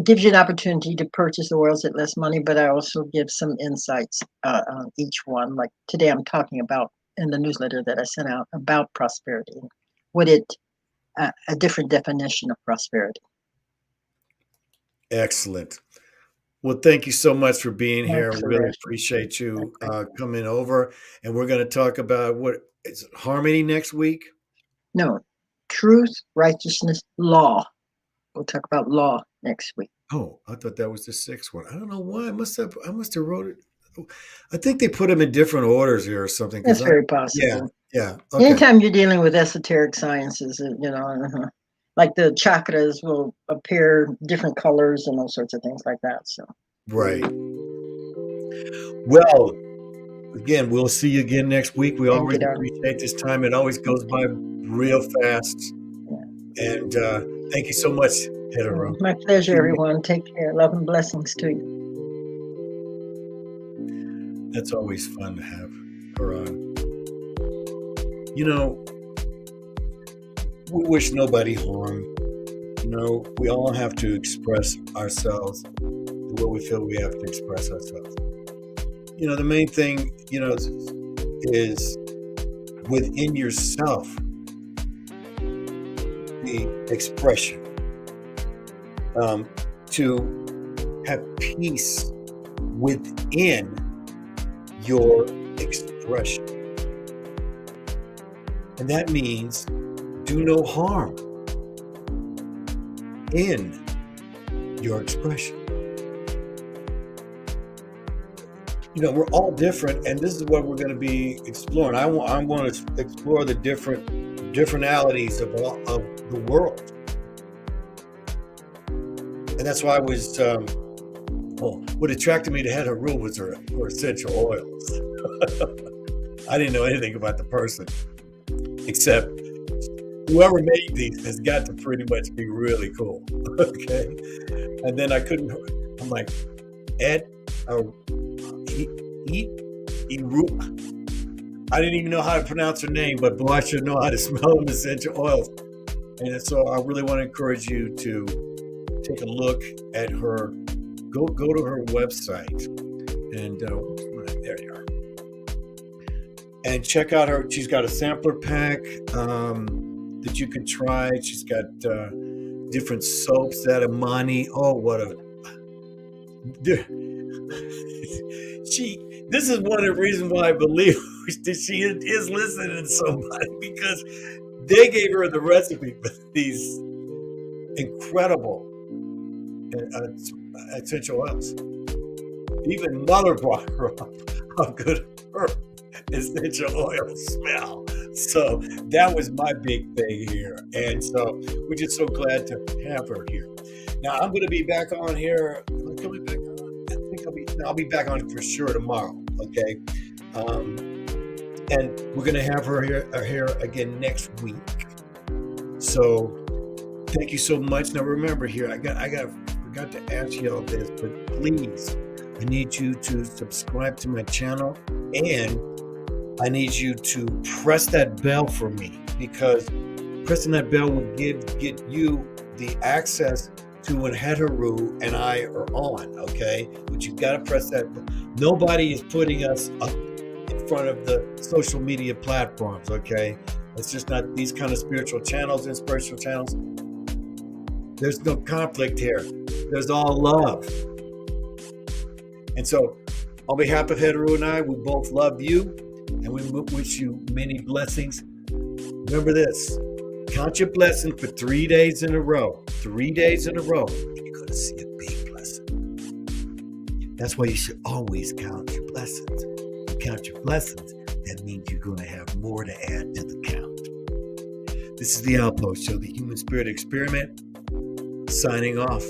gives you an opportunity to purchase oils at less money, but I also give some insights on each one. Like today, I'm talking about in the newsletter that I sent out about prosperity. What a different definition of prosperity. Excellent. Well, thank you so much for being My here. Really pleasure. appreciate you coming over. And we're going to talk about what is it, harmony next week. No, truth, righteousness, law. We'll talk about law next week. Oh, I thought that was the sixth one. I don't know why. I must have wrote it. I think they put them in different orders here or something. That's very Yeah, possible. yeah. Okay. Anytime you're dealing with esoteric sciences, like the chakras will appear different colors and all sorts of things like that. So, Right. Well, again, we'll see you again next week. We thank always you, darling. appreciate this time. It always goes by real fast. And thank you so much, Het-Heru. My pleasure, everyone. Take care. Love and blessings to you. That's always fun to have her on. We wish nobody harm. We all have to express ourselves the way we feel we have to express ourselves. The main thing, is within yourself, the expression, to have peace within your expression. And that means do no harm in your expression. We're all different, and this is what we're going to be exploring. I'm going to explore the differentalities of the world, and that's why I was. What attracted me to Het-Heru was her essential oils. I didn't know anything about the person, except whoever made these has got to pretty much be really cool. Okay. And then I'm like, Ed, Heru. I didn't even know how to pronounce her name, but boy, I should know how to smell them essential oils. And so I really want to encourage you to take a look at her. Go to her website, and there you are. And check out her. She's got a sampler pack that you can try. She's got different soaps that Amani. Oh, what a This is one of the reasons why I believe that she is listening to somebody, because they gave her the recipe for these incredible essential oils. Even Mother brought her up how good her essential oils smell. So that was my big thing here. And so we're just so glad to have her here. Now I'm going to be back on here. Am I coming back on? I think I'll be back on for sure tomorrow. Okay. And we're going to have her here again next week. So thank you so much. Now remember here, I forgot to ask you all this, but please, I need you to subscribe to my channel, and I need you to press that bell for me, because pressing that bell will get you the access to when Het-Heru and I are on, okay? But you've got to press that. Nobody is putting us up in front of the social media platforms, okay? It's just not these kind of spiritual channels, inspirational channels. There's no conflict here. There's all love. And so, on behalf of Het-Heru and I, we both love you, and we wish you many blessings. Remember this: count your blessings for 3 days in a row. 3 days in a row, and you're going to see a big blessing. That's why you should always count your blessings. You count your blessings, that means you're going to have more to add to the count. This is the Outpost Show, the Human Spirit Experiment, signing off.